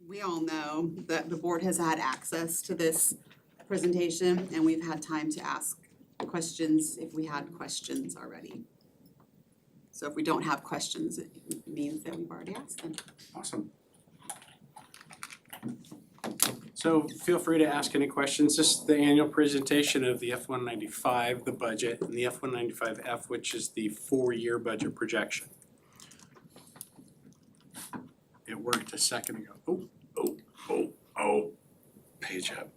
We all know that the board has had access to this presentation and we've had time to ask questions if we had questions already. So if we don't have questions, it means that we've already asked them. Awesome. So feel free to ask any questions. This is the annual presentation of the F-195, the budget, and the F-195F, which is the 4-year budget projection. It worked a second ago. Oh, page up.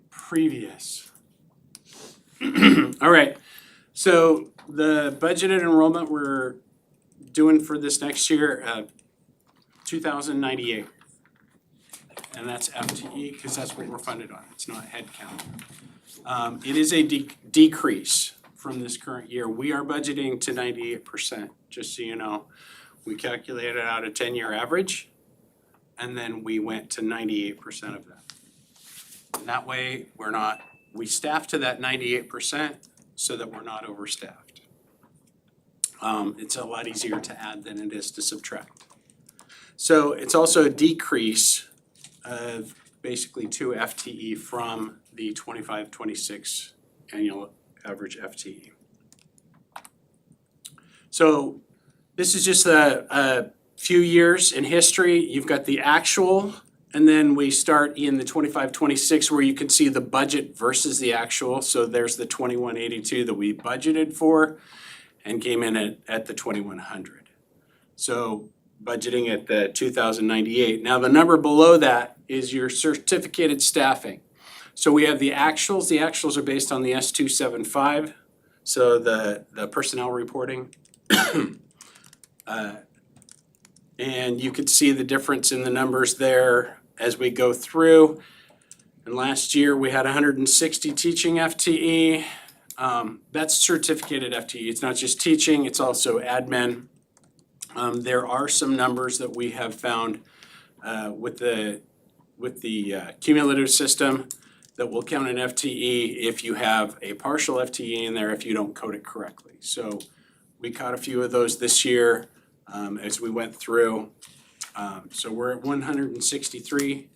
Previous. All right, so the budgeted enrollment we're doing for this next year, 2,098. And that's FTE, because that's what we're funded on, it's not head count. It is a decrease from this current year. We are budgeting to 98%, just so you know. We calculated out a 10-year average, and then we went to 98% of that. And that way, we staff to that 98% so that we're not overstaffed. It's a lot easier to add than it is to subtract. So it's also a decrease of basically 2 FTE from the 25-26 annual average FTE. So this is just a few years in history. You've got the actual, and then we start in the 25-26 where you can see the budget versus the actual. So there's the 2182 that we budgeted for and came in at the 2100. So budgeting at the 2098. Now the number below that is your certificated staffing. So we have the actuals. The actuals are based on the S275, so the personnel reporting. And you could see the difference in the numbers there as we go through. And last year we had 160 teaching FTE. That's certificated FTE. It's not just teaching, it's also admin. There are some numbers that we have found with the cumulative system that will count an FTE if you have a partial FTE in there if you don't code it correctly. So we caught a few of those this year as we went through. So we're at 163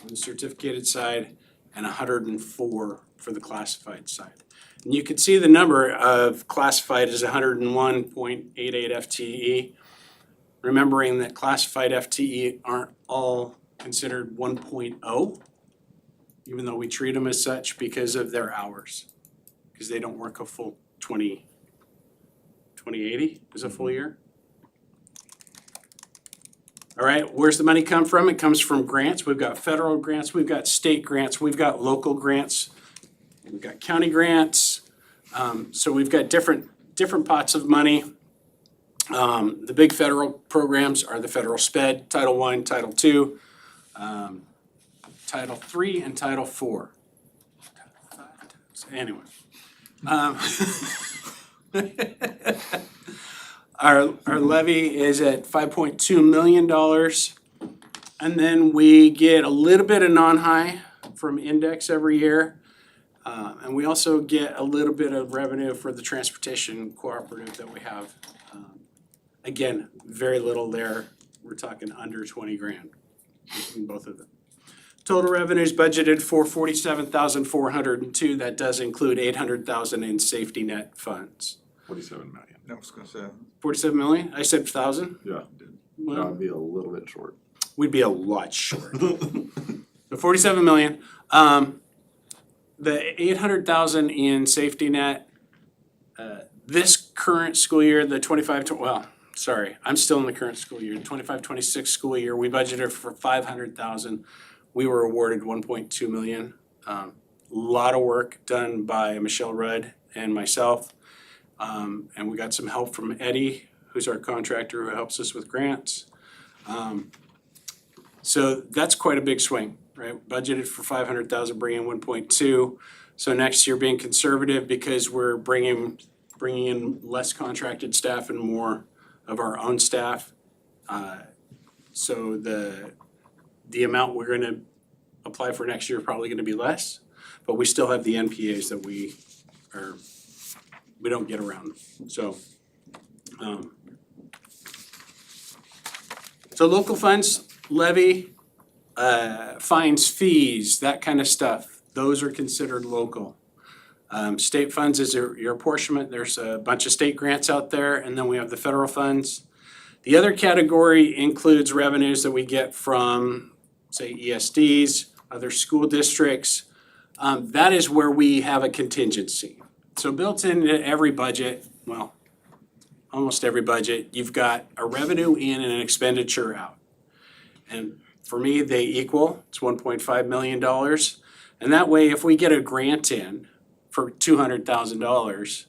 on the certificated side and 104 for the classified side. And you can see the number of classified is 101.88 FTE. Remembering that classified FTE aren't all considered 1.0, even though we treat them as such because of their hours, because they don't work a full 2080 is a full year. All right, where's the money come from? It comes from grants. We've got federal grants, we've got state grants, we've got local grants, we've got county grants. So we've got different pots of money. The big federal programs are the federal SPED, Title I, Title II, Title III, and Title IV. Anyway. Our levy is at $5.2 million. And then we get a little bit of non-high from index every year. And we also get a little bit of revenue for the transportation cooperative that we have. Again, very little there. We're talking under 20 grand in both of them. Total revenues budgeted for 47,402. That does include 800,000 in safety net funds. 47 million. I was gonna say. 47 million? I said 1,000? Yeah, Well, that would be a little bit short. we'd be a lot short. So 47 million. The 800,000 in safety net, this current school year, the I'm still in the current school year, 25-26 school year, we budgeted for 500,000. We were awarded 1.2 million. Lot of work done by Michelle Rudd and myself. And we got some help from Eddie, who's our contractor who helps us with grants. So that's quite a big swing, right? Budgeted for 500,000, bringing 1.2. So next year being conservative because we're bringing in less contracted staff and more of our own staff. So the amount we're gonna apply for next year is probably gonna be less, but we still have the NPAs that we don't get around. So So local funds, levy, fines, fees, that kind of stuff, those are considered local. State funds is your apportionment, there's a bunch of state grants out there, and then we have the federal funds. The other category includes revenues that we get from, say, ESDs, other school districts. That is where we have a contingency. So built into every budget, well, almost every budget, you've got a revenue in and an expenditure out. And for me, they equal, it's $1.5 million. And that way, if we get a grant in for $200,000,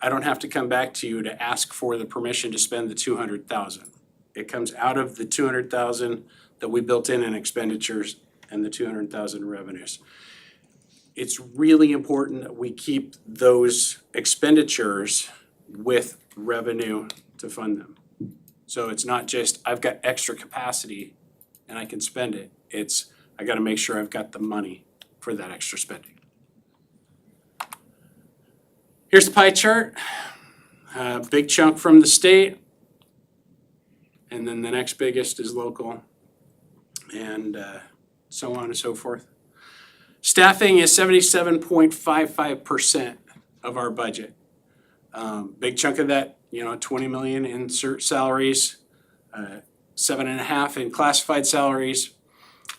I don't have to come back to you to ask for the permission to spend the $200,000. It comes out of the $200,000 that we built in expenditures and the $200,000 revenues. It's really important that we keep those expenditures with revenue to fund them. So it's not just, I've got extra capacity and I can spend it. It's, I gotta make sure I've got the money for that extra spending. Here's the pie chart. Big chunk from the state. And then the next biggest is local. And so on and so forth. Staffing is 77.55% of our budget. Big chunk of that, 20 million in cert salaries, 7.5 in classified salaries,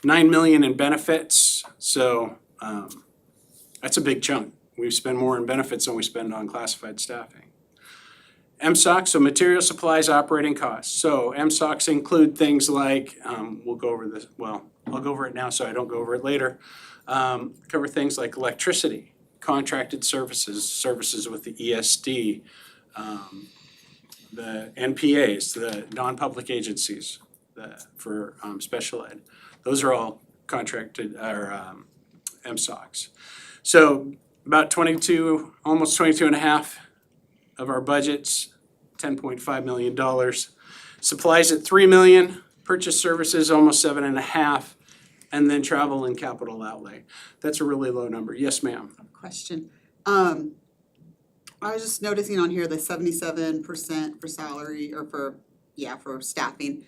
9 million in benefits. So that's a big chunk. We spend more in benefits than we spend on classified staffing. MSOCs, so material supplies, operating costs. So MSOCs include things like, we'll go over this, well, I'll go over it now so I don't go over it later. Cover things like electricity, contracted services with the ESD, the NPAs, the non-public agencies for special ed. Those are all contracted, or MSOCs. So about 22, almost 22 and a half of our budget's $10.5 million. Supplies at 3 million, purchase services almost 7.5, and then travel and capital outlay. That's a really low number. Yes, ma'am. Question. I was just noticing on here the 77% for salary or for staffing.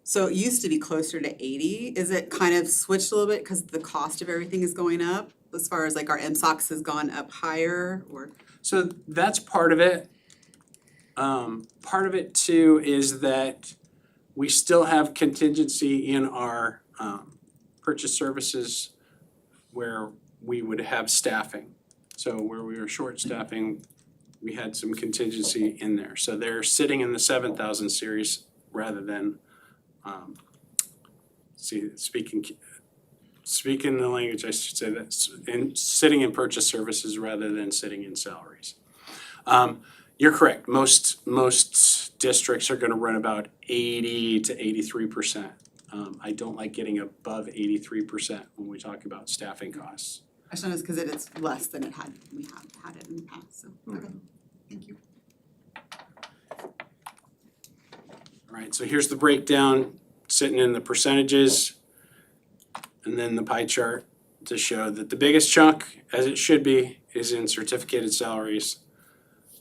So it used to be closer to 80. Is it kind of switched a little bit because the cost of everything is going up? As far as like our MSOCs has gone up higher or? So that's part of it. Part of it too is that we still have contingency in our purchase services where we would have staffing. So where we were short staffing, we had some contingency in there. So they're sitting in the 7,000 series rather than speaking the language, I should say that, sitting in purchase services rather than sitting in salaries. You're correct, most districts are gonna run about 80 to 83%. I don't like getting above 83% when we talk about staffing costs. I just noticed because it's less than we have had it in the past, so, okay, thank you. All right, so here's the breakdown, sitting in the percentages, and then the pie chart to show that the biggest chunk, as it should be, is in certificated salaries.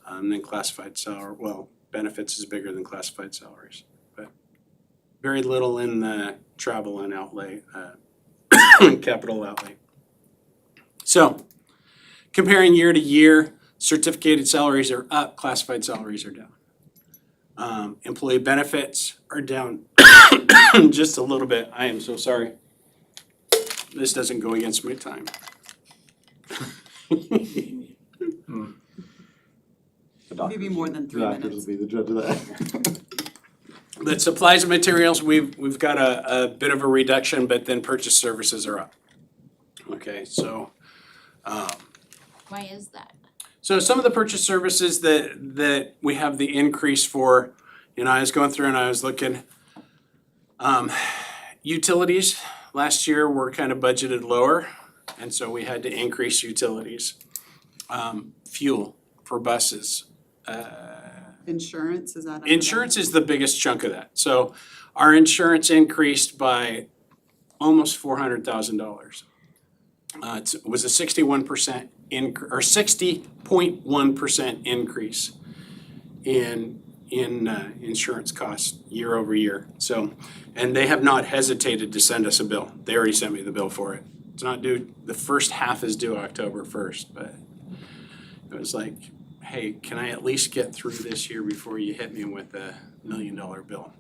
Then classified salary, well, benefits is bigger than classified salaries, but very little in the travel and outlay, capital outlay. So, comparing year to year, certificated salaries are up, classified salaries are down. Employee benefits are down just a little bit. I am so sorry. This doesn't go against my time. Maybe more than 3 Doctors minutes. will be the judge of that. But supplies and materials, we've got a bit of a reduction, but then purchase services are up. Okay, so Why is that? so some of the purchase services that we have the increase for, I was going through and I was looking. Utilities last year were kind of budgeted lower, and so we had to increase utilities. Fuel for buses. Insurance, is that? under Insurance that? is the biggest chunk of that. So our insurance increased by almost $400,000. It was a 60.1% increase in in insurance costs year over year. So, and they have not hesitated to send us a bill. They already sent me the bill for it. It's not due, the first half is due October 1st, but it was like, hey, can I at least get through this year before you hit me with a $1 million bill?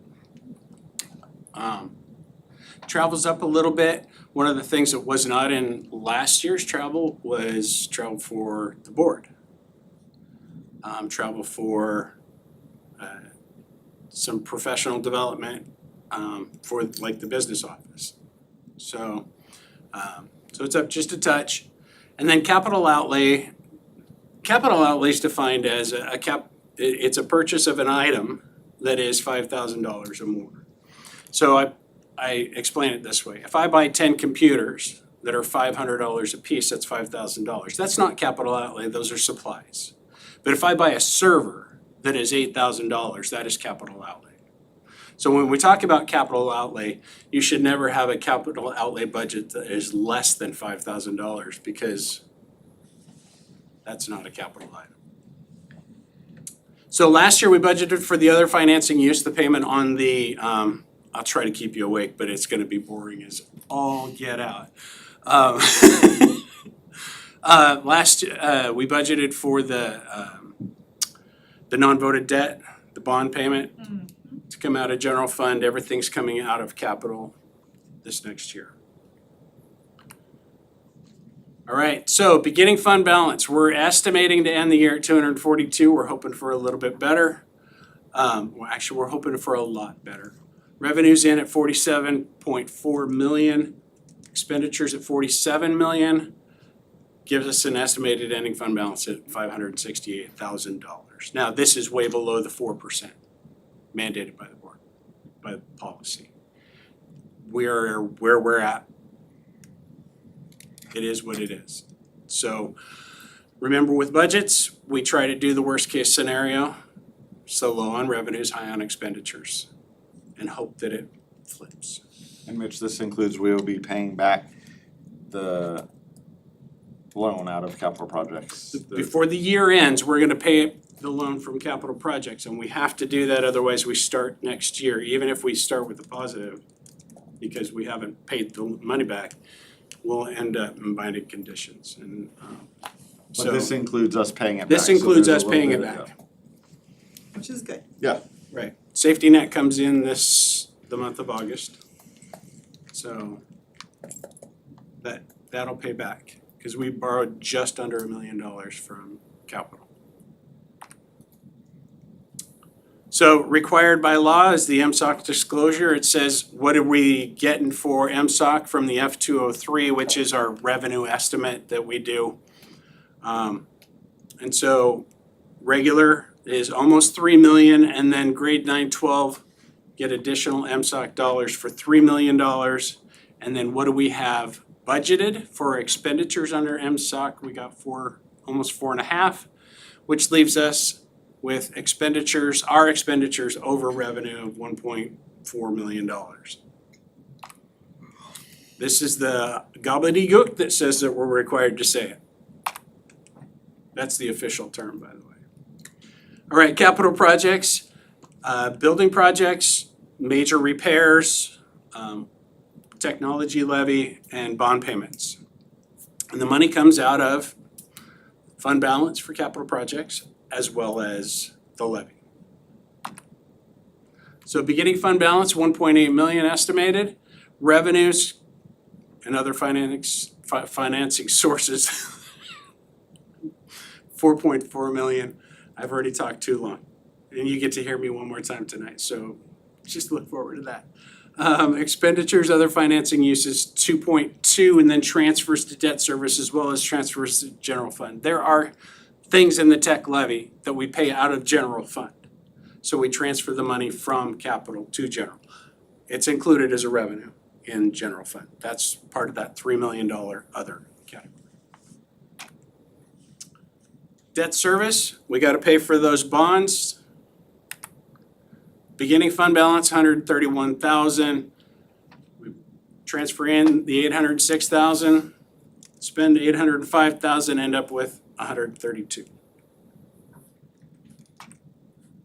Travel's up a little bit. One of the things that was not in last year's travel was travel for the board. Travel for some professional development for like the business office. So it's up just a touch. And then capital outlay. Capital outlay is defined as it's a purchase of an item that is $5,000 or more. So I explain it this way. If I buy 10 computers that are $500 a piece, that's $5,000. That's not capital outlay, those are supplies. But if I buy a server that is $8,000, that is capital outlay. So when we talk about capital outlay, you should never have a capital outlay budget that is less than $5,000 because that's not a capital item. So last year we budgeted for the other financing use, the payment on the, I'll try to keep you awake, but it's gonna be boring as all get out. Last, we budgeted for the non-voted debt, the bond payment to come out of general fund. Everything's coming out of capital this next year. All right, so beginning fund balance, we're estimating to end the year at 242. We're hoping for a little bit better. Well, actually, we're hoping for a lot better. Revenues in at 47.4 million, expenditures at 47 million, gives us an estimated ending fund balance at $568,000. Now, this is way below the 4% mandated by the board, by the policy. We are where we're at. It is what it is. So remember with budgets, we try to do the worst case scenario, so low on revenues, high on expenditures, and hope that it flips. And Mitch, this includes we will be paying back the loan out of capital projects. Before the year ends, we're gonna pay the loan from capital projects, and we have to do that, otherwise we start next year, even if we start with a positive, because we haven't paid the money back, we'll end up in binding conditions, and But this includes us paying it back. this so includes there's us a little paying it bit of- back. Which is good. Yeah, Right. Safety net comes in the month of August. So that'll pay back, because we borrowed just under $1 million from capital. So required by law is the MSOC disclosure. It says, what are we getting for MSOC from the F203, which is our revenue estimate that we do. And so regular is almost 3 million, and then grade 9-12 get additional MSOC dollars for $3 million. And then what do we have budgeted for expenditures under MSOC? We got almost 4.5, which leaves us with expenditures, our expenditures over revenue of $1.4 million. This is the gobbledygook that says that we're required to say it. That's the official term, by the way. All right, capital projects, building projects, major repairs, technology levy, and bond payments. And the money comes out of fund balance for capital projects as well as the levy. So beginning fund balance, 1.8 million estimated. Revenues and other financing sources, 4.4 million. I've already talked too long. And you get to hear me one more time tonight, so just look forward to that. Expenditures, other financing uses, 2.2, and then transfers to debt service as well as transfers to general fund. There are things in the tech levy that we pay out of general fund. So we transfer the money from capital to general. It's included as a revenue in general fund. That's part of that $3 million other category. Debt service, we gotta pay for those bonds. Beginning fund balance, 131,000. We transfer in the 806,000, spend 805,000, end up with 132.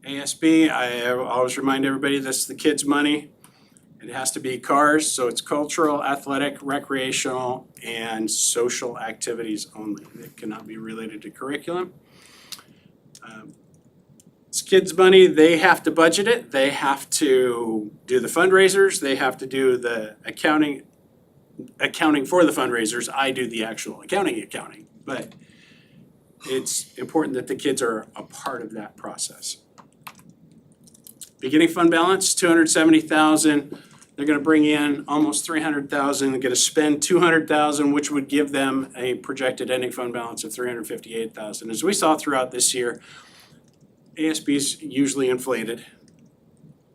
ASB, I always remind everybody that's the kids' money. It has to be cars, so it's cultural, athletic, recreational, and social activities only. It cannot be related to curriculum. It's kids' money, they have to budget it, they have to do the fundraisers, they have to do the accounting for the fundraisers. I do the actual accounting, but it's important that the kids are a part of that process. Beginning fund balance, $270,000. They're gonna bring in almost $300,000. They're gonna spend $200,000, which would give them a projected ending fund balance of $358,000. As we saw throughout this year, ASB's usually inflated.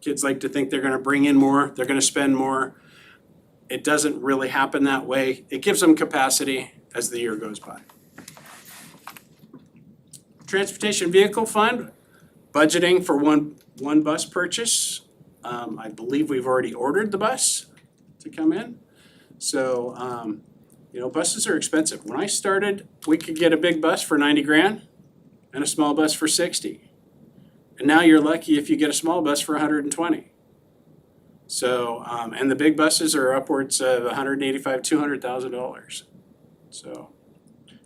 Kids like to think they're gonna bring in more, they're gonna spend more. It doesn't really happen that way. It gives them capacity as the year goes by. Transportation Vehicle Fund, budgeting for one bus purchase. I believe we've already ordered the bus to come in. So, buses are expensive. When I started, we could get a big bus for 90 grand and a small bus for 60. And now you're lucky if you get a small bus for 120. So, and the big buses are upwards of $185,000, $200,000. So,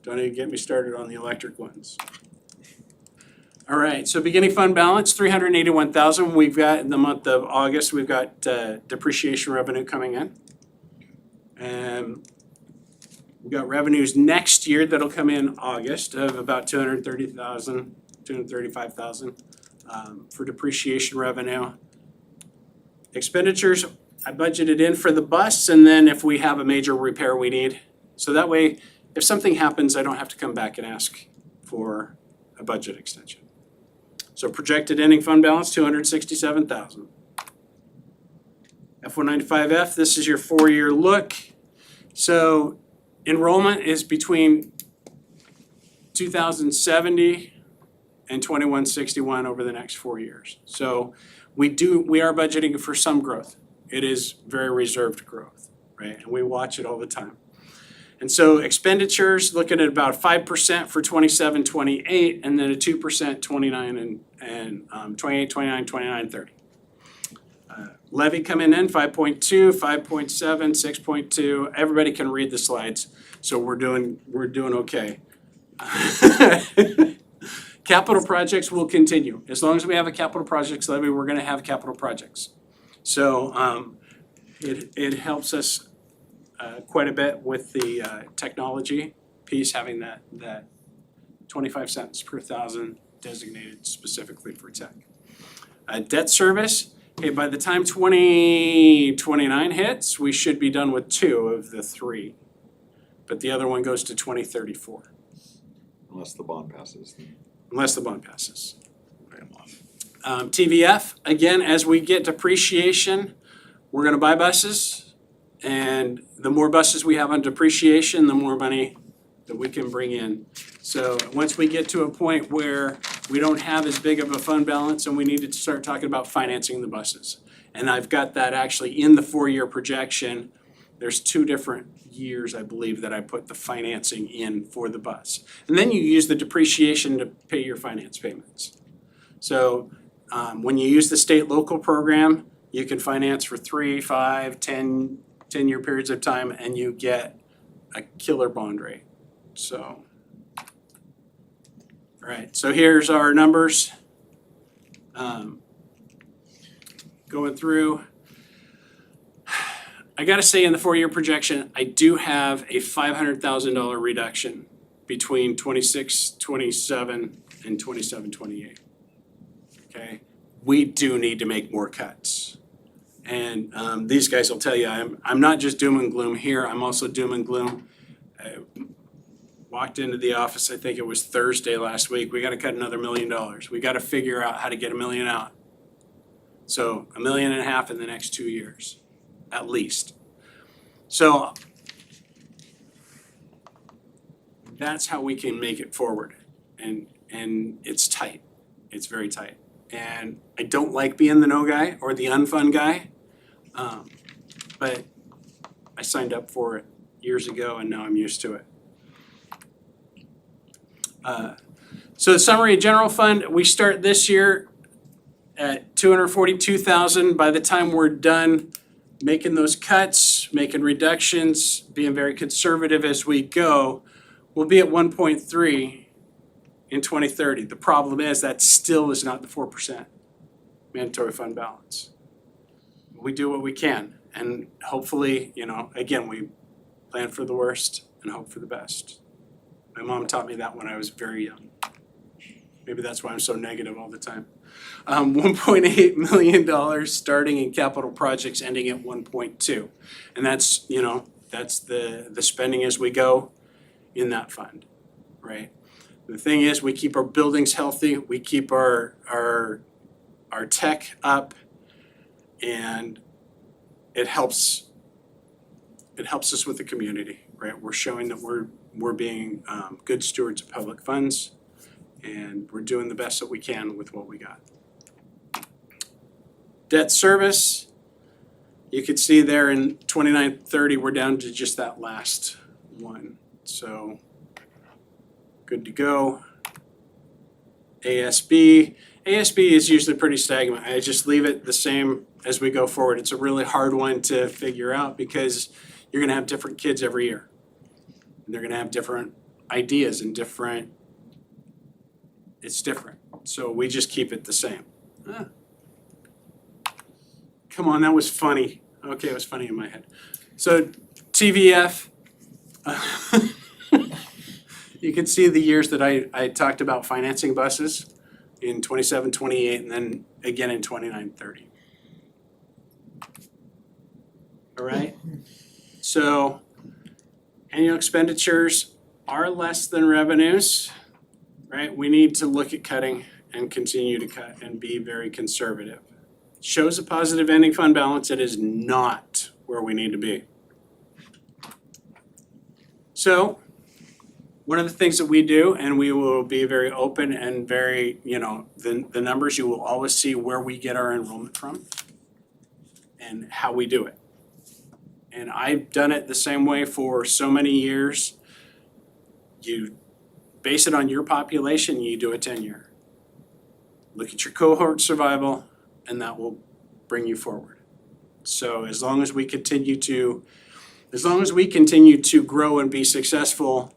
don't even get me started on the electric ones. All right, so beginning fund balance, $381,000. We've got in the month of August, we've got depreciation revenue coming in. And we've got revenues next year that'll come in August of about $235,000 for depreciation revenue. Expenditures, I budgeted in for the bus, and then if we have a major repair we need. So that way, if something happens, I don't have to come back and ask for a budget extension. So projected ending fund balance, $267,000. F195F, this is your 4-year look. So enrollment is between 2,070 and 2,161 over the next 4 years. So we are budgeting for some growth. It is very reserved growth, right? And we watch it all the time. And so expenditures, looking at about 5% for 27, 28, and then a 2% 29 and 28, 29, 29, 30. Levy coming in 5.2, 5.7, 6.2. Everybody can read the slides, so we're doing okay. Capital projects will continue. As long as we have a capital projects levy, we're gonna have capital projects. So it helps us quite a bit with the technology piece, having that 25 cents per thousand designated specifically for tech. Debt service, hey, by the time 2029 hits, we should be done with 2 of the 3. But the other one goes to 2034. Unless the bond passes. Unless the bond passes. TVF, again, as we get depreciation, we're gonna buy buses. And the more buses we have on depreciation, the more money that we can bring in. So once we get to a point where we don't have as big of a fund balance and we need to start talking about financing the buses. And I've got that actually in the 4-year projection. There's 2 different years, I believe, that I put the financing in for the bus. And then you use the depreciation to pay your finance payments. So when you use the state local program, you can finance for 3, 5, 10-year periods of time, and you get a killer bond rate. So, all right, so here's our numbers. Going through, I gotta say in the 4-year projection, I do have a $500,000 reduction between 26, 27, and 27, 28. Okay, we do need to make more cuts. And these guys will tell you, I'm not just doom and gloom here, I'm also doom and gloom. I walked into the office, I think it was Thursday last week, we gotta cut another $1 million. We gotta figure out how to get $1 million out. So $1.5 million in the next 2 years, at least. So that's how we can make it forward. And it's tight, it's very tight. And I don't like being the no guy or the unfun guy, but I signed up for it years ago and now I'm used to it. So the summary of general fund, we start this year at $242,000. By the time we're done making those cuts, making reductions, being very conservative as we go, we'll be at 1.3 in 2030. The problem is that still is not the 4% mandatory fund balance. We do what we can, and hopefully, again, we plan for the worst and hope for the best. My mom taught me that when I was very young. Maybe that's why I'm so negative all the time. $1.8 million starting in capital projects, ending at 1.2. And that's, that's the spending as we go in that fund, right? The thing is, we keep our buildings healthy, we keep our tech up, and it helps us with the community, right? We're showing that we're being good stewards of public funds, and we're doing the best that we can with what we got. Debt service, you can see there in 29-30, we're down to just that last one. So good to go. ASB is usually pretty stagnant. I just leave it the same as we go forward. It's a really hard one to figure out because you're gonna have different kids every year. And they're gonna have different ideas and it's different. So we just keep it the same. Come on, that was funny. Okay, it was funny in my head. So TVF, you can see the years that I talked about financing buses in 27, 28, and then again in 29, 30. All right, so annual expenditures are less than revenues, right? We need to look at cutting and continue to cut and be very conservative. Shows a positive ending fund balance. It is not where we need to be. So one of the things that we do, and we will be very open and very, the numbers, you will always see where we get our enrollment from and how we do it. And I've done it the same way for so many years. You base it on your population, you do a 10-year. Look at your cohort survival, and that will bring you forward. So as long as we continue to grow and be successful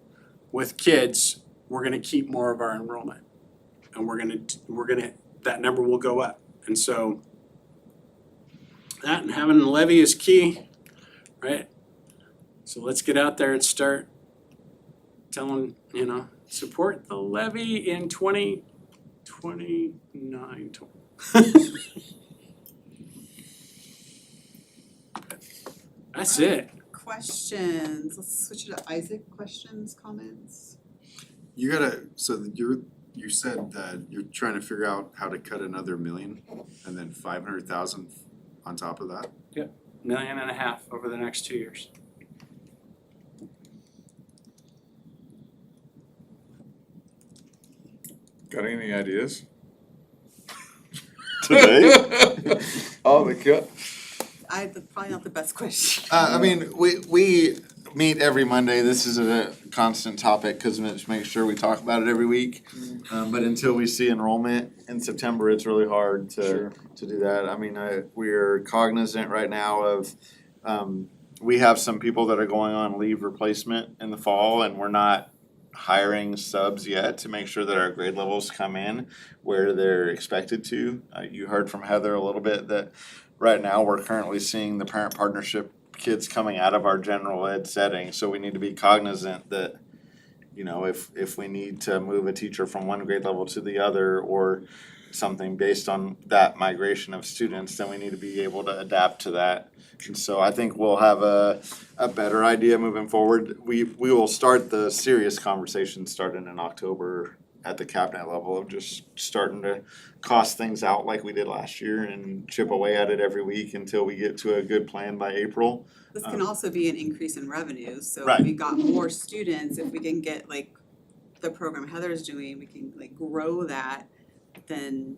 with kids, we're gonna keep more of our enrollment. And that number will go up. And so that and having a levy is key, right? So let's get out there and start telling, support the levy in 2029. That's it. Questions, let's switch it to Isaac, questions, comments? You said that you're trying to figure out how to cut another million and then 500,000 on top of that? $1.5 million over the next 2 years. Got any ideas? Today? Oh, the cut. That's probably not the best question. We meet every Monday. This is a constant topic because it makes sure we talk about it every week. But until we see enrollment in September, it's really hard to do that. We're cognizant right now of, we have some people that are going on leave replacement in the fall, and we're not hiring subs yet to make sure that our grade levels come in where they're expected to. You heard from Heather a little bit that right now we're currently seeing the parent partnership kids coming out of our general ed setting, so we need to be cognizant that, if we need to move a teacher from one grade level to the other or something based on that migration of students, then we need to be able to adapt to that. And so I think we'll have a better idea moving forward. We will start the serious conversation starting in October at the cabinet level of just starting to cost things out like we did last year and chip away at it every week until we get to a good plan by April. This can also be an increase in revenues, so Right. if we got more students, if we can get the program Heather's doing, we can grow that, then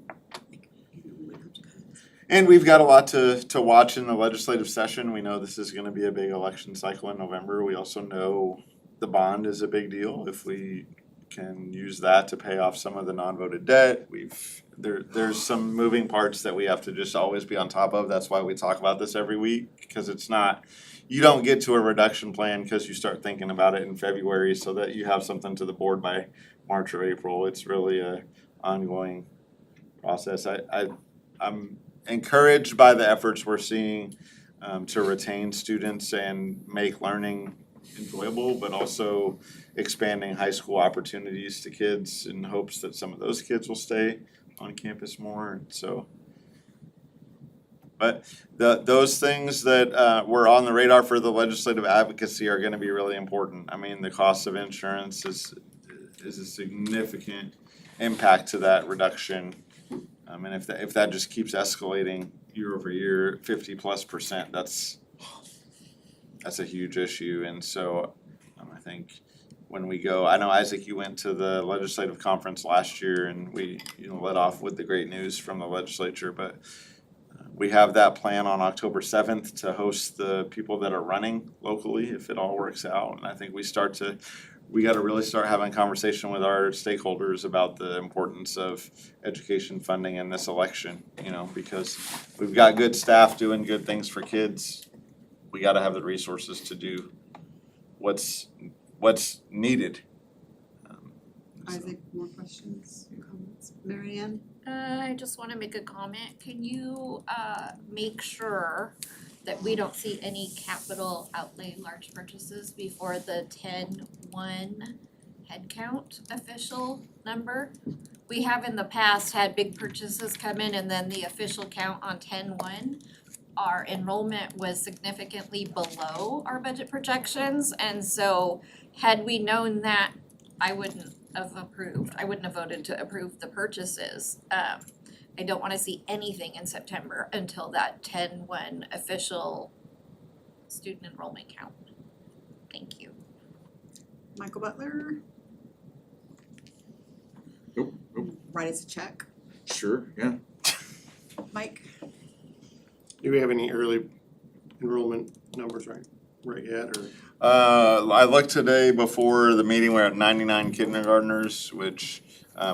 we wouldn't have to cut. And we've got a lot to watch in the legislative session. We know this is gonna be a big election cycle in November. We also know the bond is a big deal. If we can use that to pay off some of the non-voted debt. There's some moving parts that we have to just always be on top of. That's why we talk about this every week, because it's not, you don't get to a reduction plan because you start thinking about it in February so that you have something to the board by March or April. It's really a ongoing process. I'm encouraged by the efforts we're seeing to retain students and make learning enjoyable, but also expanding high school opportunities to kids in hopes that some of those kids will stay on campus more, and so. But those things that were on the radar for the legislative advocacy are gonna be really important. I mean, the cost of insurance is a significant impact to that reduction. And if that just keeps escalating year over year, 50+%, that's a huge issue. And so I think when we go, I know Isaac, you went to the legislative conference last year and we, led off with the great news from the legislature, but we have that plan on October 7th to host the people that are running locally if it all works out. And I think we gotta really start having a conversation with our stakeholders about the importance of education funding in this election, because we've got good staff doing good things for kids. We gotta have the resources to do what's needed. Isaac, more questions, comments? Mary Ann? I just wanna make a comment. Can you make sure that we don't see any capital outlay large purchases before the 10-1 headcount official number? We have in the past had big purchases come in and then the official count on 10-1, our enrollment was significantly below our budget projections, and so had we known that, I wouldn't have voted to approve the purchases. I don't wanna see anything in September until that 10-1 official student enrollment count. Thank you. Michael Butler? Nope. Write us a check. Sure, yeah. Mike? Do we have any early enrollment numbers right yet, or? I looked today before the meeting, we're at 99 kindergartners, which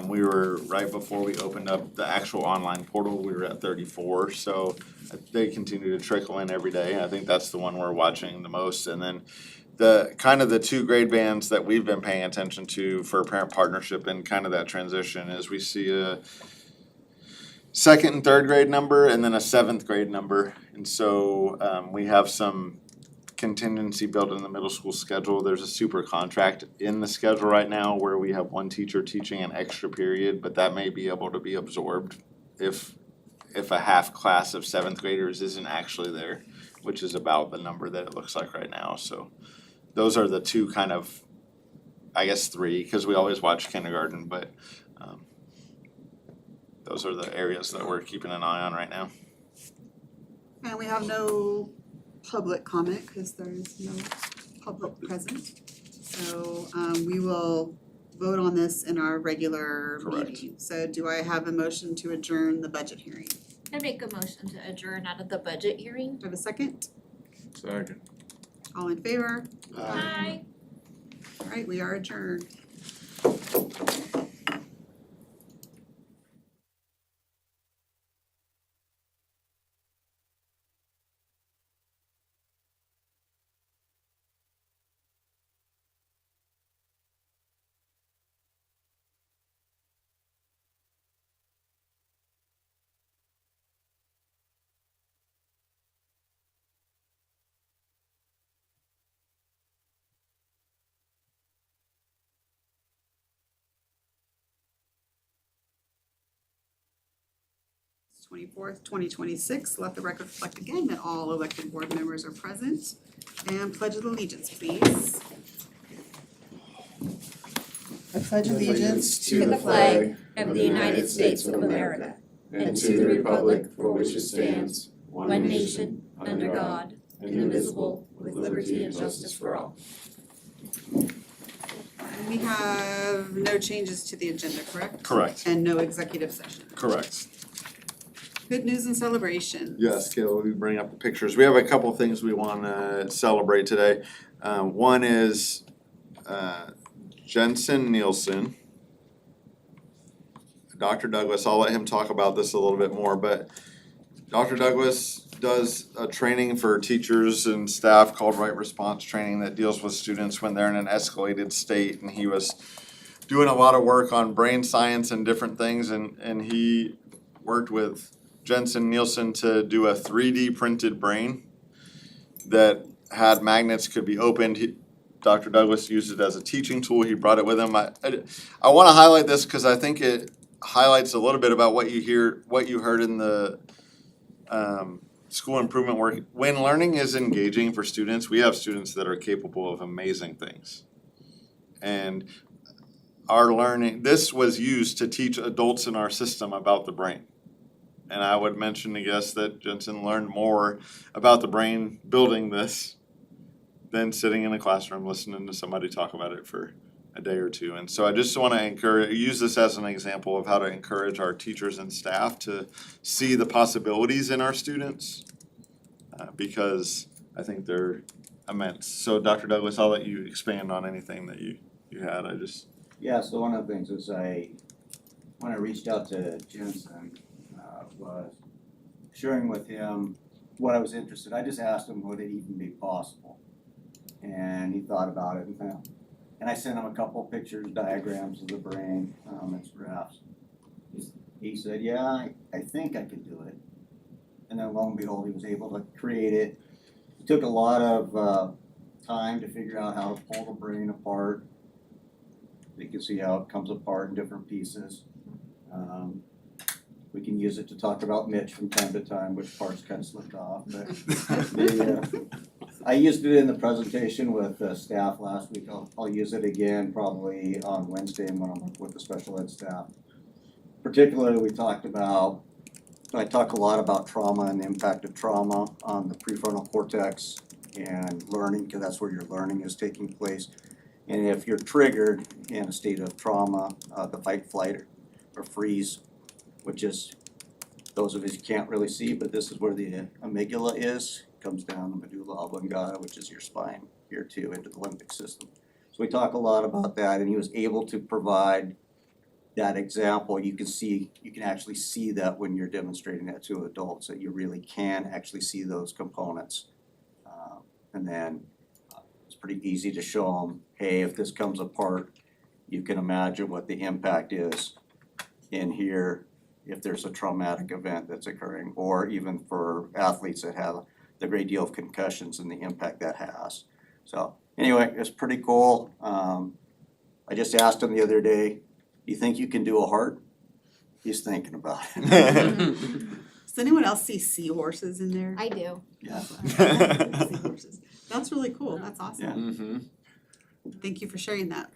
we were right before we opened up the actual online portal, we were at 34, so they continue to trickle in every day. I think that's the one we're watching the most. And then the two grade bands that we've been paying attention to for parent partnership and kind of that transition is we see a second and third grade number and then a seventh grade number. And so we have some contingency built in the middle school schedule. There's a super contract in the schedule right now where we have one teacher teaching an extra period, but that may be able to be absorbed if a half class of seventh graders isn't actually there, which is about the number that it looks like right now. So those are the two kind of, I guess three, because we always watch kindergarten, but those are the areas that we're keeping an eye on right now. And we have no public comment because there is no public present. So we will vote on this in our regular Correct. meeting. So do I have a motion to adjourn the budget hearing? I make a motion to adjourn out of the budget hearing. Do I have a second? Second. All in favor? Aye. All right, we are adjourned. Twenty-fourth, 2026. Let the record reflect again that all elected board members are present. And pledge of allegiance, please. I pledge allegiance to the flag of the United States of America and to the republic for which it stands, one nation, under God, indivisible, with liberty and justice for all. We have no changes to the agenda, correct? Correct. And no executive session. Correct. Good news and celebration. Yes, Kayla, we bring up the pictures. We have a couple things we wanna celebrate today. One is Jensen Nielsen. Dr. Douglas, I'll let him talk about this a little bit more, but Dr. Douglas does a training for teachers and staff called Right Response Training that deals with students when they're in an escalated state, and he was doing a lot of work on brain science and different things, and he worked with Jensen Nielsen to do a 3D printed brain that had magnets, could be opened. Dr. Douglas used it as a teaching tool. He brought it with him. I want to highlight this because I think it highlights a little bit about what you heard in the school improvement work. When learning is engaging for students, we have students that are capable of amazing things. And our learning, this was used to teach adults in our system about the brain. And I would mention to guests that Jensen learned more about the brain building this than sitting in a classroom listening to somebody talk about it for a day or two. And so I just want to use this as an example of how to encourage our teachers and staff to see the possibilities in our students, because I think they're immense. So Dr. Douglas, I'll let you expand on anything that you had. Yeah, so one of the things is when I reached out to Jensen, was sharing with him what I was interested. I just asked him, would it even be possible? And he thought about it and I sent him a couple pictures, diagrams of the brain, as graphs. He said, yeah, I think I could do it. And then lo and behold, he was able to create it. It took a lot of time to figure out how to pull the brain apart. You can see how it comes apart in different pieces. We can use it to talk about Mitch from time to time, which parts kind of slipped off. But I used it in the presentation with staff last week. I'll use it again probably on Wednesday when I'm with the special ed staff. Particularly, I talk a lot about trauma and the impact of trauma on the prefrontal cortex and learning, because that's where your learning is taking place. And if you're triggered in a state of trauma, the fight, flight, or freeze, which is, those of us you can't really see, but this is where the amygdala is, comes down the medulla oblongata, which is your spine here too, into the limbic system. So we talk a lot about that, and he was able to provide that example. You can actually see that when you're demonstrating that to adults, that you really can actually see those components. And then it's pretty easy to show them, hey, if this comes apart, you can imagine what the impact is in here if there's a traumatic event that's occurring, or even for athletes that have the great deal of concussions and the impact that has. So anyway, it's pretty cool. I just asked him the other day, you think you can do a heart? He's thinking about it. Does anyone else see seahorses in there? I do. Yeah. Seahorses. That's really cool. That's awesome. Yeah. Mm-hmm. Thank you for sharing that.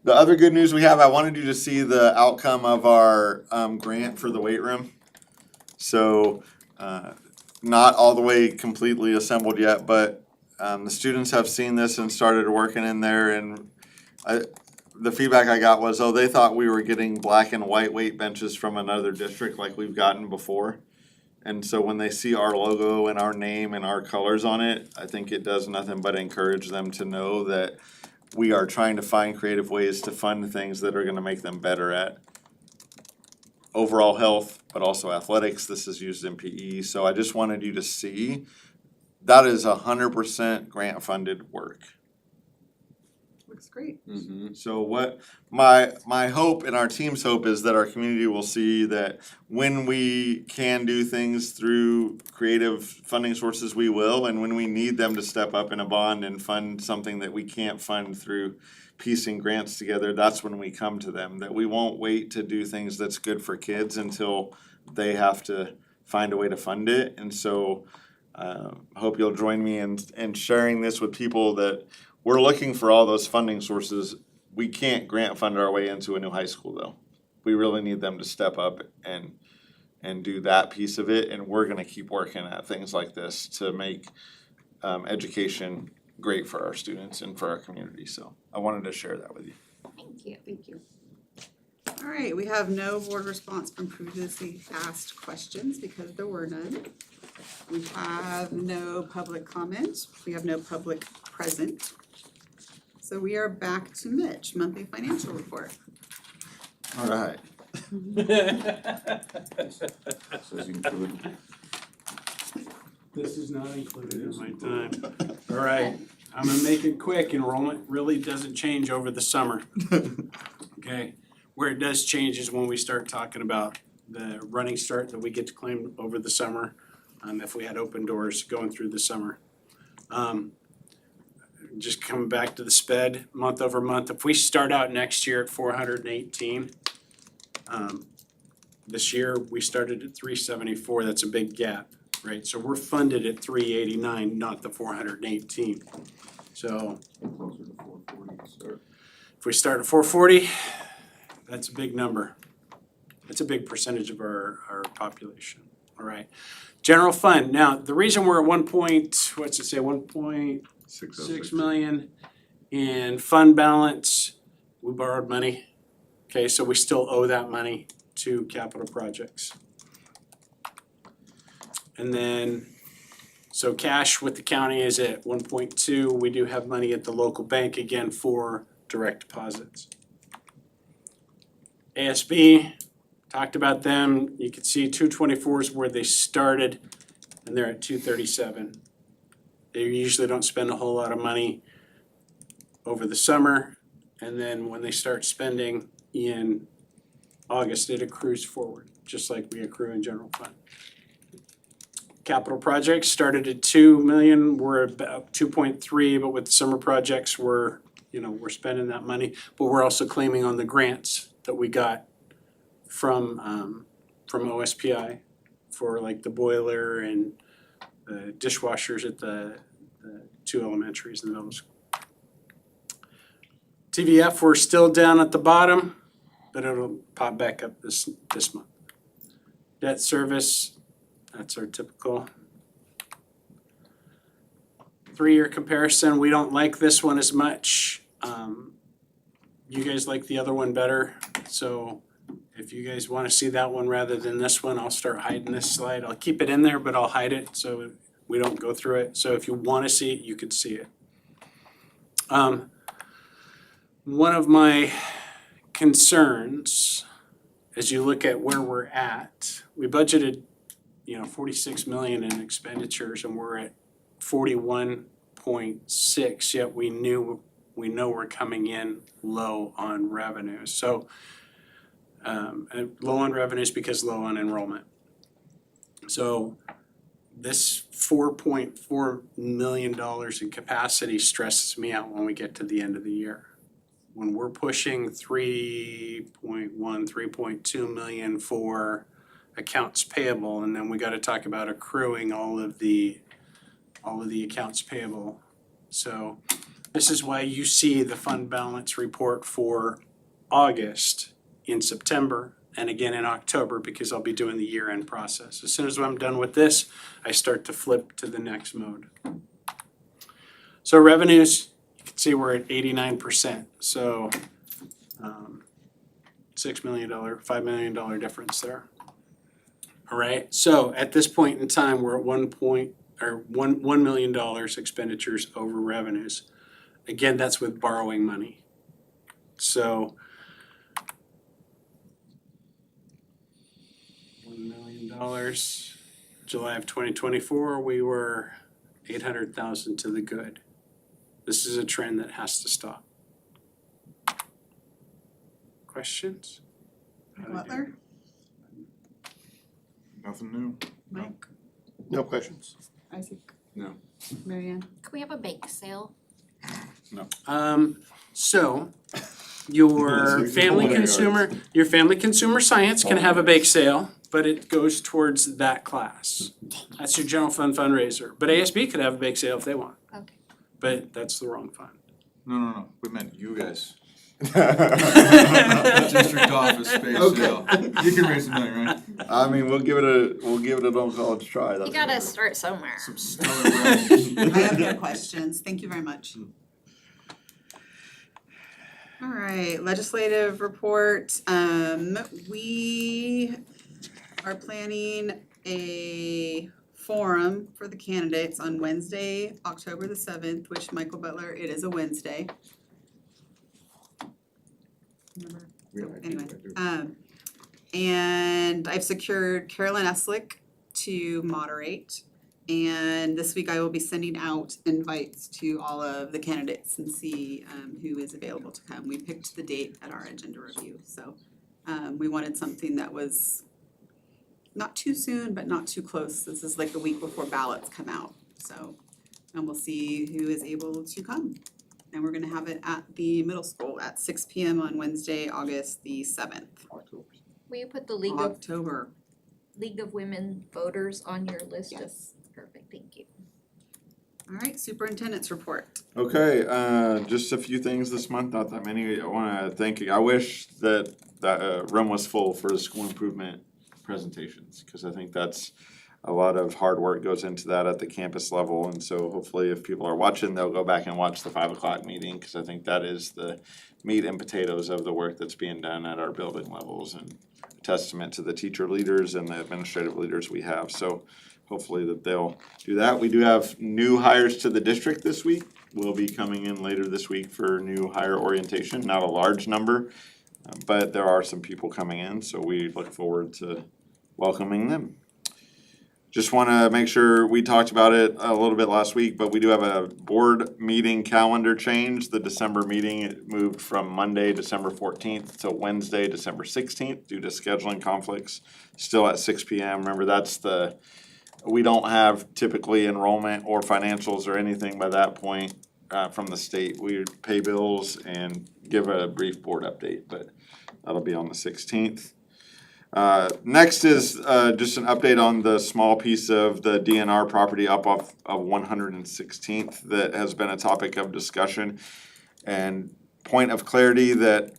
The other good news we have, I wanted you to see the outcome of our grant for the weight room. So not all the way completely assembled yet, but the students have seen this and started working in there, and the feedback I got was, they thought we were getting black and white weight benches from another district like we've gotten before. And so when they see our logo and our name and our colors on it, I think it does nothing but encourage them to know that we are trying to find creative ways to fund things that are gonna make them better at overall health, but also athletics. This is used in PE. So I just wanted you to see that is 100% grant funded work. Looks great. Mm-hmm. So what my hope and our team's hope is that our community will see that when we can do things through creative funding sources, we will, and when we need them to step up in a bond and fund something that we can't fund through piecing grants together, that's when we come to them. That we won't wait to do things that's good for kids until they have to find a way to fund it. And so I hope you'll join me in sharing this with people, that we're looking for all those funding sources. We can't grant fund our way into a new high school though. We really need them to step up and do that piece of it, and we're gonna keep working at things like this to make education great for our students and for our community. So I wanted to share that with you. Thank you. Thank you. All right, we have no board response from previously asked questions because there were none. We have no public comments. We have no public present. So we are back to Mitch, monthly financial report. Alright. Says include. This is not included in my time. All right, I'm gonna make it quick. Enrollment really doesn't change over the summer. Okay, where it does change is when we start talking about the running start that we get to claim over the summer. If we had open doors going through the summer. Just coming back to the sped, month over month, if we start out next year at 418, this year we started at 374, that's a big gap, right? So we're funded at 389, not the 418. So Closer to 440 start. if we start at 440, that's a big number. That's a big percentage of our population, all right? General fund, now, the reason we're at 1.6 million in fund balance, we borrowed money. Okay, so we still owe that money to capital projects. And then, so cash with the county is at 1.2, we do have money at the local bank again for direct deposits. ASB, talked about them, you can see 224 is where they started, and they're at 237. They usually don't spend a whole lot of money over the summer, and then when they start spending in August, it accrues forward, just like we accrue in general fund. Capital projects started at 2 million, we're about 2.3, but with the summer projects, we're spending that money, but we're also claiming on the grants that we got from OSPI for like the boiler and the dishwashers at the two elementaries in the middle school. TVF, we're still down at the bottom, but it'll pop back up this month. Debt service, that's our typical 3-year comparison. We don't like this one as much. You guys like the other one better, so if you guys wanna see that one rather than this one, I'll start hiding this slide. I'll keep it in there, but I'll hide it so we don't go through it. So if you wanna see it, you can see it. One of my concerns, as you look at where we're at, we budgeted, 46 million in expenditures and we're at 41.6, yet we know we're coming in low on revenues. So, and low on revenues because low on enrollment. So this $4.4 million in capacity stresses me out when we get to the end of the year. When we're pushing 3.2 million for accounts payable, and then we gotta talk about accruing all of the accounts payable. So this is why you see the fund balance report for August in September and again in October, because I'll be doing the year-end process. As soon as I'm done with this, I start to flip to the next mode. So revenues, you can see we're at 89%, so $6 million, $5 million difference there. All right, so at this point in time, we're at $1 million expenditures over revenues. Again, that's with borrowing money. So $1 million, July of 2024, we were 800,000 to the good. This is a trend that has to stop. Questions? Butler, Nothing new. Mike, No questions. Isaac? No. Marianne? Can we have a bake sale? So your family consumer science can have a bake sale, but it goes towards that class. That's your general fund fundraiser, but ASB could have a bake sale if they want, Okay. but that's the wrong fund. No, we meant you guys. I District office space sale. You can raise some money, right? mean, we'll give it a don't college try. You gotta start somewhere. Some stellar revenues. I have no questions, thank you very much. All right, legislative report, we are planning a forum for the candidates on Wednesday, October the 7th, which Michael Butler, it is a Wednesday. remember. Anyway, and I've secured Carolyn Eslick to moderate. And this week I will be sending out invites to all of the candidates and see who is available to come. We picked the date at our agenda review, so we wanted something that was not too soon, but not too close. This is like the week before ballots come out, so, and we'll see who is able to come. And we're gonna have it at the middle school at 6 p.m. on Wednesday, August the 7th. Will you put the League of Women Voters on your list? Yes. Perfect, thank you. All right, superintendent's report. Okay, just a few things this month, not that many. I wanna thank you. I wish that room was full for the school improvement presentations, cause I think that's a lot of hard work goes into that at the campus level, and so hopefully if people are watching, they'll go back and watch the 5 o'clock meeting, cause I think that is the meat and potatoes of the work that's being done at our building levels, and a testament to the teacher leaders and the administrative leaders we have, so hopefully that they'll do that. We do have new hires to the district this week. We'll be coming in later this week for new hire orientation, not a large number, but there are some people coming in, so we look forward to welcoming them. Just wanna make sure, we talked about it a little bit last week, but we do have a board meeting calendar change. The December meeting, it moved from Monday, December 14th to Wednesday, December 16th due to scheduling conflicts. Still at 6 p.m. Remember, we don't have typically enrollment or financials or anything by that point from the state. We pay bills and give a brief board update, but that'll be on the 16th. Next is just an update on the small piece of the DNR property up off of 116th that has been a topic of discussion. And point of clarity that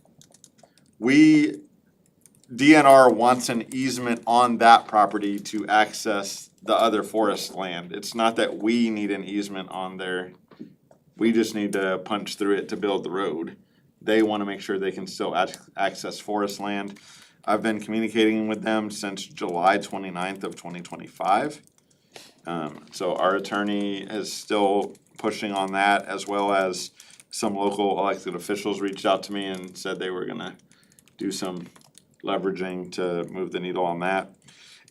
DNR wants an easement on that property to access the other forest land. It's not that we need an easement on there. We just need to punch through it to build the road. They wanna make sure they can still access forest land. I've been communicating with them since July 29th of 2025. So our attorney is still pushing on that, as well as some local elected officials reached out to me and said they were gonna do some leveraging to move the needle on that.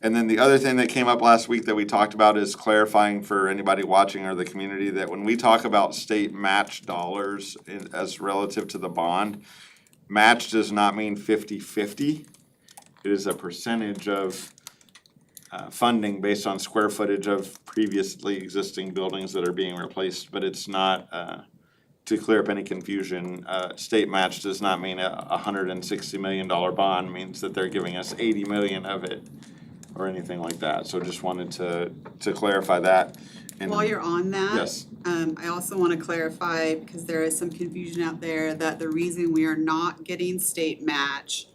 And then the other thing that came up last week that we talked about is clarifying for anybody watching or the community that when we talk about state match dollars as relative to the bond, match does not mean 50-50. It is a percentage of funding based on square footage of previously existing buildings that are being replaced, but it's not, to clear up any confusion, state match does not mean a $160 million bond means that they're giving us 80 million of it or anything like that, so just wanted to clarify that. And While you're on that, yes, I also wanna clarify, because there is some confusion out there, that the reason we are not getting state match,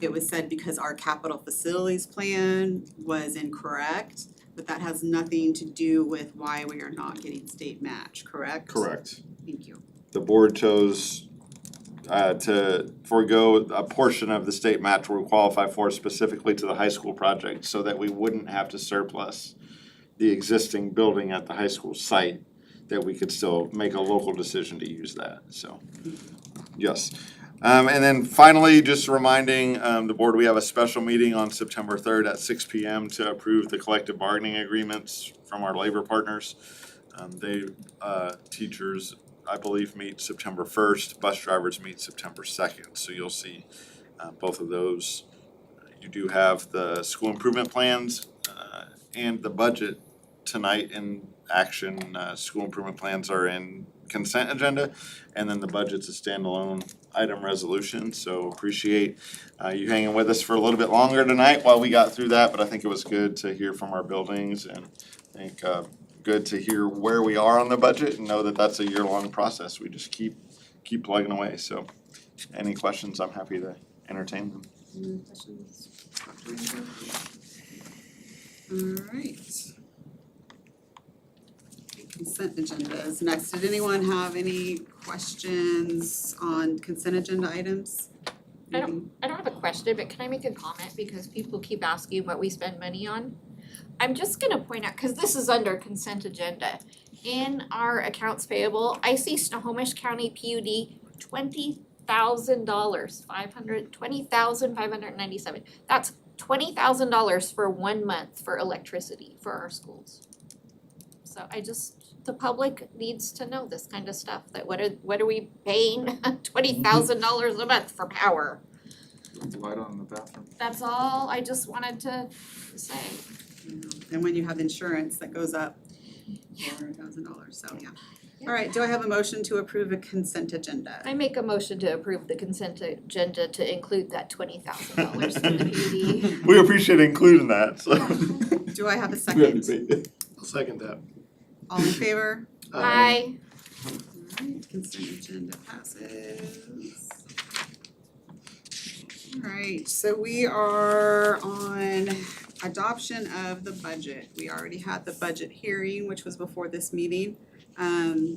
it was said because our capital facilities plan was incorrect, but that has nothing to do with why we are not getting state match, correct? correct. Thank you. The board chose to forego a portion of the state match we qualify for specifically to the high school project so that we wouldn't have to surplus the existing building at the high school site, that we could still make a local decision to use that, so, yes. And then finally, just reminding the board, we have a special meeting on September 3rd at 6 p.m. to approve the collective bargaining agreements from our labor partners. Teachers, I believe, meet September 1st, bus drivers meet September 2nd, so you'll see both of those. You do have the school improvement plans and the budget tonight in action. School improvement plans are in consent agenda, and then the budget's a standalone item resolution, so appreciate you hanging with us for a little bit longer tonight while we got through that, but I think it was good to hear from our buildings, and I think good to hear where we are on the budget and know that that's a year-long process. We just keep plugging away, so any questions, I'm happy to entertain them. Any questions? Alright. Consent agenda is next. Did anyone have any questions on consent agenda items? I don't have a question, but can I make a comment, because people keep asking what we spend money on? I'm just gonna point out, cause this is under consent agenda, in our accounts payable, I see Snohomish County PUD $20,000, $20,597. That's $20,000 for 1 month for electricity for our schools. So the public needs to know this kind of stuff, that what are we paying $20,000 a month for power? Light on in the bathroom. That's all I just wanted to say. And when you have insurance that goes up $4,000, so yeah. All right, do I have a motion to approve a consent agenda? I make a motion to approve the consent agenda to include that $20,000 for the PD. We appreciate including that, so. Do I have a We have second? debate. I'll second that. All in favor? Aye. Alright, consent agenda passes. Alright, so we are on adoption of the budget. We already had the budget hearing, which was before this meeting,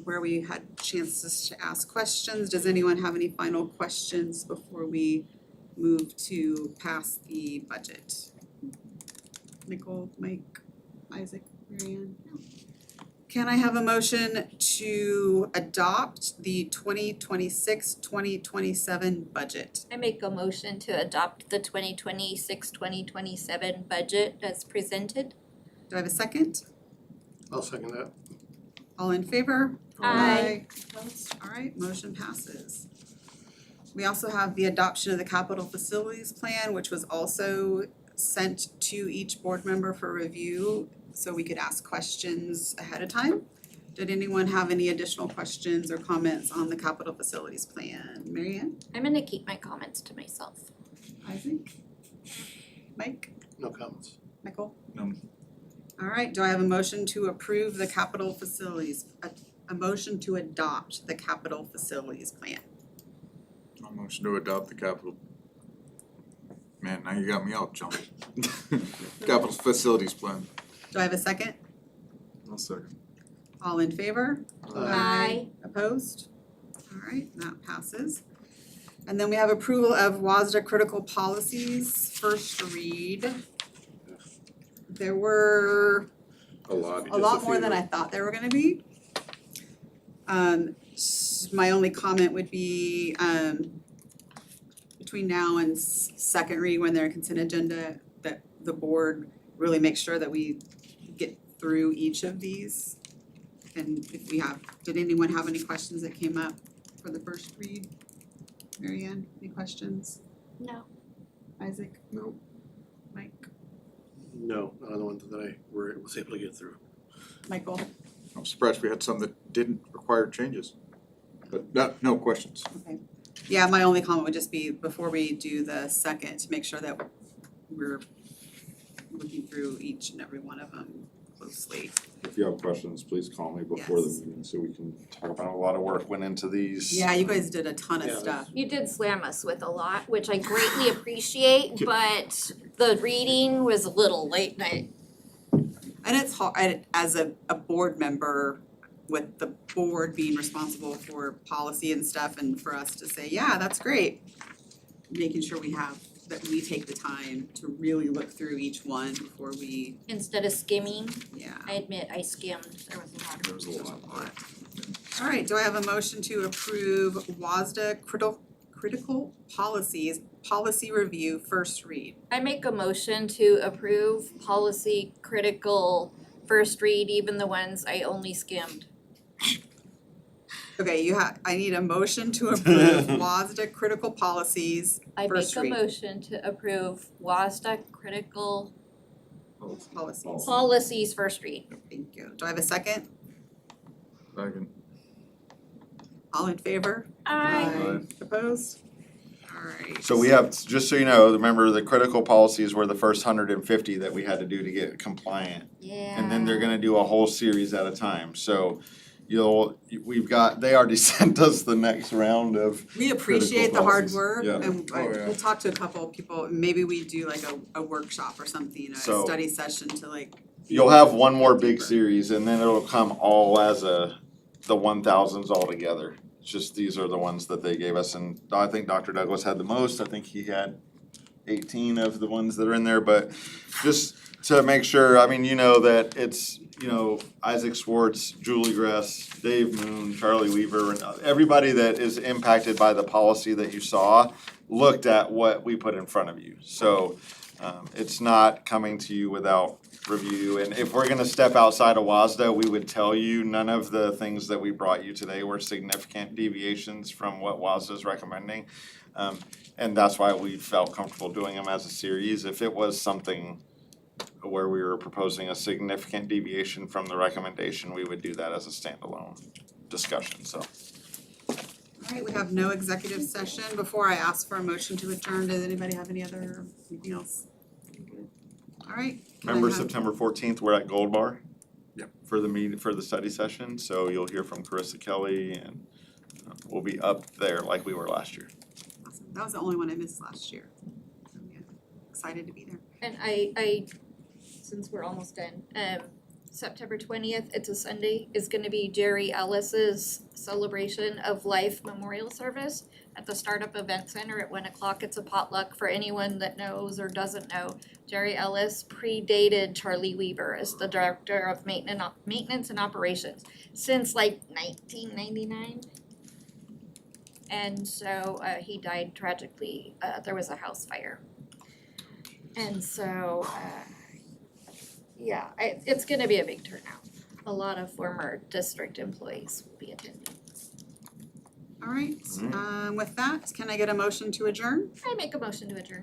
where we had chances to ask questions. Does anyone have any final questions before we move to pass the budget? Nicole, Mike, Isaac, Marianne? No. Can I have a motion to adopt the 2026-2027 budget? I make a motion to adopt the 2026-2027 budget as presented. Do I have a second? I'll second that. All in favor? Aye. Opposed? All right, motion passes. We also have the adoption of the capital facilities plan, which was also sent to each board member for review, so we could ask questions ahead of time. Did anyone have any additional questions or comments on the capital facilities plan? Marianne? I'm gonna keep my comments to myself. Isaac? Mike? No comments. Michael? No. All right, do I have a motion to approve the capital facilities, a motion to adopt the capital facilities plan? No motion to adopt the capital. Man, now you got me all jumpy. Capital facilities plan. Do I have a second? I'll second. All in favor? Aye. Opposed? All right, that passes. And then we have approval of WASDA critical policies, first read. There were A lot. a lot more than I thought there were gonna be. My only comment would be, between now and second read, when they're consent agenda, that the board really makes sure that we get through each of these. And if we have, did anyone have any questions that came up for the first read? Marianne, any questions? No. Isaac? No. Mike? No, none of the ones that I was able to get through. Michael? I'm surprised we had some that didn't require changes. But no questions. Okay. Yeah, my only comment would just be before we do the second, to make sure that we're looking through each and every one of them closely. If you have questions, please call me before the Yes. meeting so we can talk about a lot of work went into these. Yeah, you guys did a ton of Yeah, stuff. You did slam us with a lot, which I greatly appreciate, but the reading was a little late night. And it's hard, as a board member, with the board being responsible for policy and stuff, and for us to say, yeah, that's great. Making sure that we take the time to really look through each one before we, Instead of skimming, yeah. I admit I skimmed, there was a lot. There was a lot. All right, do I have a motion to approve WASDA critical policies, policy review, first read? I make a motion to approve policy critical first read, even the ones I only skimmed. Okay, I need a motion to approve WASDA critical policies, I First make a read. motion to approve WASDA critical policies. policies first read. Thank you. Do I have a second? Second. All in favor? Aye. Opposed? All right. So we have, just so you know, remember the critical policies were the first 150 that we had to do to get compliant. Yeah. And then they're gonna do a whole series at a time, so they already sent us the next round of, We appreciate the hard policies. work, Yeah. and Oh, yeah. we'll talk to a couple of people, maybe we do like a workshop or something, a So- study session to like. you'll have one more big series and then it'll come all as the 1000s all together. It's just, these are the ones that they gave us, and I think Dr. Douglas had the most, I think he had 18 of the ones that are in there, but just to make sure, I mean, you know that it's, you know, Isaac Swartz, Julie Gress, Dave Moon, Charlie Weaver, and everybody that is impacted by the policy that you saw looked at what we put in front of you. So it's not coming to you without review. And if we're gonna step outside of WASDA, we would tell you none of the things that we brought you today were significant deviations from what WASDA is recommending. And that's why we felt comfortable doing them as a series. If it was something where we were proposing a significant deviation from the recommendation, we would do that as a standalone discussion, so. All right, we have no executive session. Before I ask for a motion to adjourn, does anybody have anything else? All right. can I Remember have- September 14th, we're at Gold Bar? Yep. For the meeting, for the study session, so you'll hear from Carissa Kelly and we'll be up there like we were last year. Awesome. That was the only one I missed last year. So, yeah, excited to be there. And I, since we're almost done, September 20th, it's a Sunday, is gonna be Jerry Ellis's Celebration of Life Memorial Service at the Startup Event Center at 1 o'clock. It's a potluck for anyone that knows or doesn't know. Jerry Ellis predated Charlie Weaver as the Director of Maintenance and Operations since like 1999. And so he died tragically. There was a house fire. And so, it's gonna be a big turnout. A lot of former district employees will be attending. All right, with that, can I get a motion to adjourn? I make a motion to adjourn.